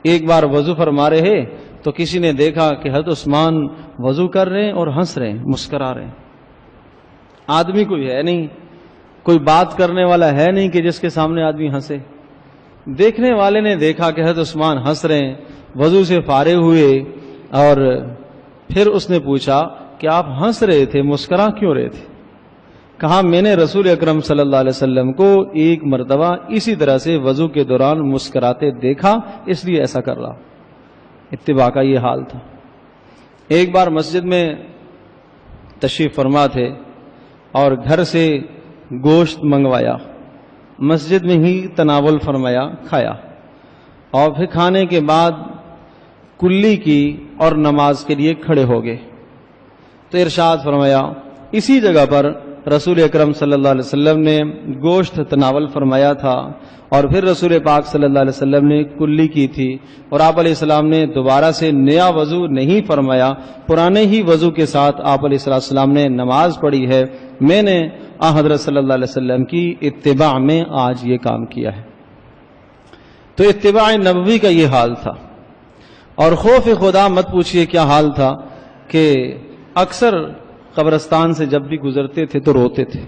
ایک بار وضو فرما رہے تو کسی نے دیکھا کہ حضرت عثمان وضو کر رہے ہیں اور ہنس رہے ہیں، مسکرا رہے ہیں. آدمی کوئی ہے نہیں، کوئی بات کرنے والا ہے نہیں کہ جس کے سامنے آدمی ہنسے. دیکھنے والے نے دیکھا کہ حضرت عثمان ہنس رہے ہیں، وضو سے فارغ ہوئے، اور پھر اس نے پوچھا کہ آپ ہنس رہے تھے، مسکرا کیوں رہے تھے؟ کہا میں نے رسول اکرم صلی اللہ علیہ وسلم کو ایک مرتبہ اسی طرح سے وضو کے دوران مسکراتے دیکھا، اس لیے ایسا کر رہا. اتباع کا یہ حال تھا. ایک بار مسجد میں تشریف فرما تھے اور گھر سے گوشت منگوایا، مسجد میں ہی تناول فرمایا، کھایا، اور پھر کھانے کے بعد کلی کی اور نماز کے لیے کھڑے ہو گئے. تو ارشاد فرمایا، اسی جگہ پر رسول اکرم صلی اللہ علیہ وسلم نے گوشت تناول فرمایا تھا، اور پھر رسول پاک صلی اللہ علیہ وسلم نے کلی کی تھی، اور آپ علیہ السلام نے دوبارہ سے نیا وضو نہیں فرمایا، پرانے ہی وضو کے ساتھ آپ علیہ السلام نے نماز پڑھی ہے. میں نے حضرت صلی اللہ علیہ وسلم کی اتباع میں آج یہ کام کیا ہے. تو اتباع نبوی کا یہ حال تھا. اور خوف خدا مت پوچھئے کیا حال تھا کہ اکثر قبرستان سے جب بھی گزرتے تھے تو روتے تھے،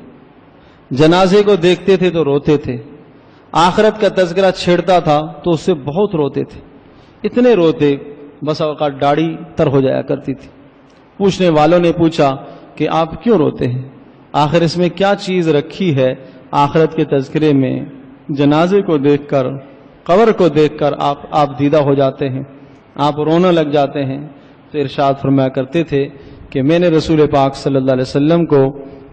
جنازے کو دیکھتے تھے تو روتے تھے، آخرت کا تذکرہ چھیڑتا تھا تو اس سے بہت روتے تھے. اتنے روتے بس اوقات داڑھی تر ہو جایا کرتی تھی. پوچھنے والوں نے پوچھا کہ آپ کیوں روتے ہیں؟ آخر اس میں کیا چیز رکھی ہے آخرت کے تذکرے میں؟ جنازے کو دیکھ کر، قبر کو دیکھ کر آپ دیدہ ہو جاتے ہیں، آپ رونا لگ جاتے ہیں. تو ارشاد فرمایا کرتے تھے کہ میں نے رسول پاک صلی اللہ علیہ وسلم کو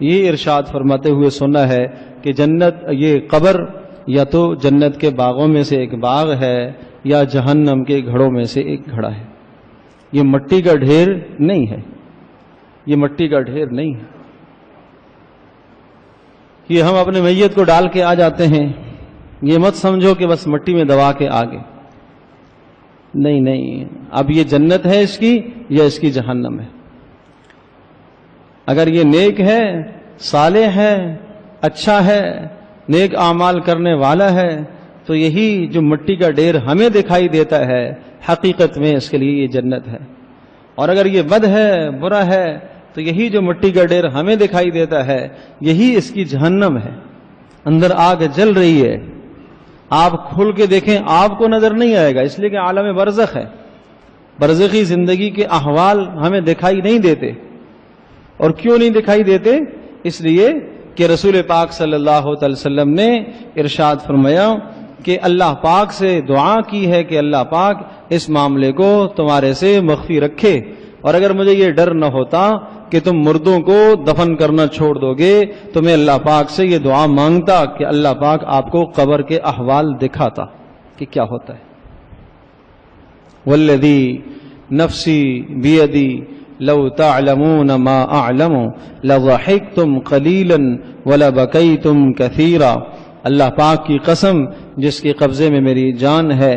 یہ ارشاد فرماتے ہوئے سنا ہے کہ جنت، یہ قبر یا تو جنت کے باغوں میں سے ایک باغ ہے یا جہنم کے گھڑوں میں سے ایک گھڑا ہے. یہ مٹی کا ڈھیر نہیں ہے، یہ مٹی کا ڈھیر نہیں ہے. یہ ہم اپنے میت کو ڈال کے آ جاتے ہیں، یہ مت سمجھو کہ بس مٹی میں دبا کے آگے. نہیں نہیں، اب یہ جنت ہے اس کی یا اس کی جہنم ہے. اگر یہ نیک ہے، صالح ہے، اچھا ہے، نیک اعمال کرنے والا ہے، تو یہی جو مٹی کا ڈھیر ہمیں دکھائی دیتا ہے حقیقت میں اس کے لیے یہ جنت ہے. اور اگر یہ بد ہے، برا ہے، تو یہی جو مٹی کا ڈھیر ہمیں دکھائی دیتا ہے یہی اس کی جہنم ہے. اندر آگ جل رہی ہے، آپ کھل کے دیکھیں آپ کو نظر نہیں آئے گا، اس لیے کہ عالم برزخ ہے. برزخی زندگی کے احوال ہمیں دکھائی نہیں دیتے. اور کیوں نہیں دکھائی دیتے؟ اس لیے کہ رسول پاک صلی اللہ علیہ وسلم نے ارشاد فرمایا کہ اللہ پاک سے دعا کی ہے کہ اللہ پاک اس معاملے کو تمہارے سے مخفی رکھے. اور اگر مجھے یہ ڈر نہ ہوتا کہ تم مردوں کو دفن کرنا چھوڑ دو گے تو میں اللہ پاک سے یہ دعا مانگتا کہ اللہ پاک آپ کو قبر کے احوال دکھاتا کہ کیا ہوتا ہے. والذی نفسی بیدی لو تعلمون ما اعلم لضحکتم قلیلا ولبکیتم کثیرا. اللہ پاک کی قسم جس کے قبضے میں میری جان ہے،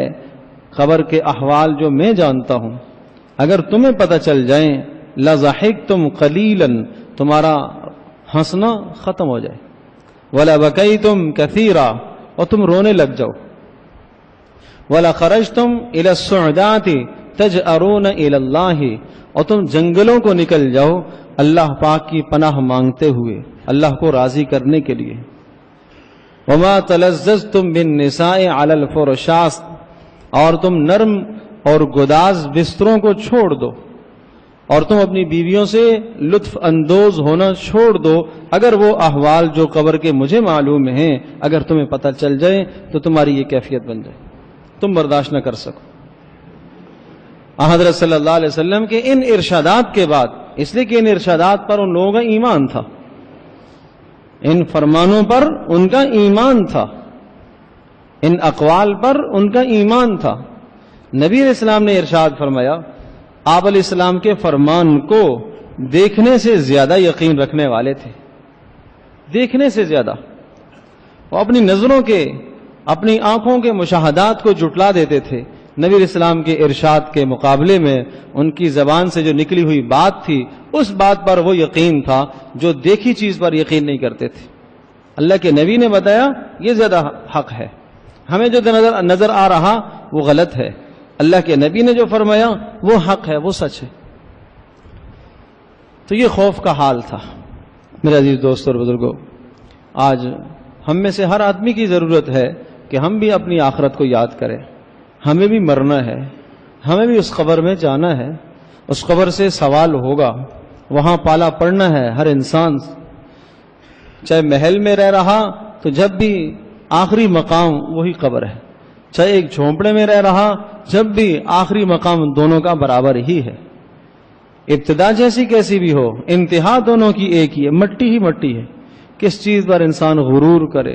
قبر کے احوال جو میں جانتا ہوں اگر تمہیں پتہ چل جائیں، لضحکتم قلیلا، تمہارا ہنسنا ختم ہو جائے، ولبکیتم کثیرا، اور تم رونے لگ جاؤ، ولخرجتم الی الصعدات تجأرون الی اللہ، اور تم جنگلوں کو نکل جاؤ اللہ پاک کی پناہ مانگتے ہوئے، اللہ کو راضی کرنے کے لیے. وما تلذذتم بالنساء علی الفرشاس، اور تم نرم اور گداز بستروں کو چھوڑ دو اور تم اپنی بیویوں سے لطف اندوز ہونا چھوڑ دو. اگر وہ احوال جو قبر کے مجھے معلوم ہیں اگر تمہیں پتہ چل جائے تو تمہاری یہ کیفیت بن جائے، تم برداشت نہ کر سکو. حضرت صلی اللہ علیہ وسلم کے ان ارشادات کے بعد، اس لیے کہ ان ارشادات پر ان لوگوں کا ایمان تھا، ان فرمانوں پر ان کا ایمان تھا، ان اقوال پر ان کا ایمان تھا. نبی علیہ السلام نے ارشاد فرمایا، آپ علیہ السلام کے فرمان کو دیکھنے سے زیادہ یقین رکھنے والے تھے، دیکھنے سے زیادہ. وہ اپنی نظروں کے، اپنی آنکھوں کے مشاہدات کو جھٹلا دیتے تھے. نبی علیہ السلام کے ارشاد کے مقابلے میں ان کی زبان سے جو نکلی ہوئی بات تھی اس بات پر وہ یقین تھا جو دیکھی چیز پر یقین نہیں کرتے تھے. اللہ کے نبی نے بتایا یہ زیادہ حق ہے، ہمیں جو نظر آ رہا وہ غلط ہے. اللہ کے نبی نے جو فرمایا وہ حق ہے، وہ سچ ہے۔ تو یہ خوف کا حال تھا۔ میرے عزیز دوستوں اور بزرگوں، آج ہم میں سے ہر آدمی کی ضرورت ہے کہ ہم بھی اپنی آخرت کو یاد کریں۔ ہمیں بھی مرنا ہے، ہمیں بھی اس قبر میں جانا ہے، اس قبر سے سوال ہوگا، وہاں پالا پڑنا ہے ہر انسان، چاہے محل میں رہ رہا تو جب بھی آخری مقام وہی قبر ہے، چاہے ایک جھونپڑے میں رہ رہا جب بھی آخری مقام دونوں کا برابر ہی ہے۔ ابتدا جیسی کیسی بھی ہو، انتہا دونوں کی ایک ہی ہے، مٹی ہی مٹی ہے۔ کس چیز پر انسان غرور کرے،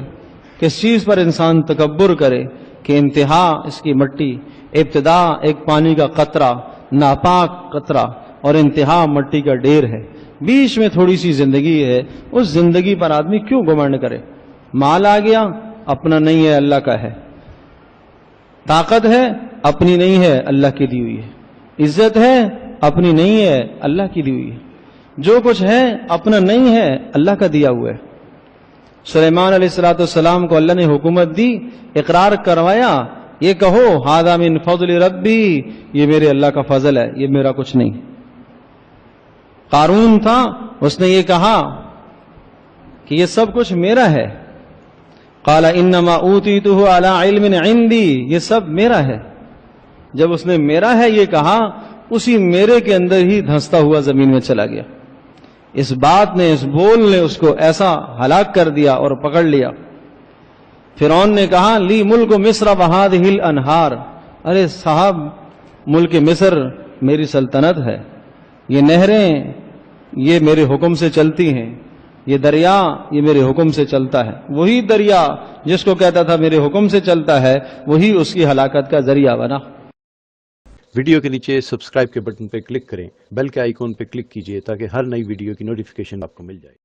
کس چیز پر انسان تکبر کرے کہ انتہا اس کی مٹی، ابتدا ایک پانی کا قطرہ، ناپاک قطرہ، اور انتہا مٹی کا ڈھیر ہے، بیچ میں تھوڑی سی زندگی ہے۔ اس زندگی پر آدمی کیوں گھمنڈ کرے؟ مال آ گیا، اپنا نہیں ہے، اللہ کا ہے۔ طاقت ہے، اپنی نہیں ہے، اللہ کی دی ہوئی ہے۔ عزت ہے، اپنی نہیں ہے، اللہ کی دی ہوئی ہے۔ جو کچھ ہے اپنا نہیں ہے، اللہ کا دیا ہوا ہے۔ سلیمان علیہ السلام کو اللہ نے حکومت دی، اقرار کروایا، یہ کہو ھذا من فضل ربی، یہ میرے اللہ کا فضل ہے، یہ میرا کچھ نہیں۔ قارون تھا، اس نے یہ کہا کہ یہ سب کچھ میرا ہے۔ قال انما اوتیتہ علی علم عندی، یہ سب میرا ہے۔ جب اس نے میرا ہے یہ کہا، اسی میرے کے اندر ہی دھنستا ہوا زمین میں چلا گیا۔ اس بات نے، اس بول نے اس کو ایسا ہلاک کر دیا اور پکڑ لیا۔ فرعون نے کہا لی ملک مصر وہذہ الانہار، ارے صاحب ملک مصر میری سلطنت ہے، یہ نہریں یہ میرے حکم سے چلتی ہیں، یہ دریا یہ میرے حکم سے چلتا ہے۔ وہی دریا جس کو کہتا تھا میرے حکم سے چلتا ہے، وہی اس کی ہلاکت کا ذریعہ بنا۔ ویڈیو کے نیچے سبسکرائب کے بٹن پہ کلک کریں، بیل کے آئیکن پہ کلک کیجئے تاکہ ہر نئی ویڈیو کی نوٹیفیکیشن آپ کو مل جائے۔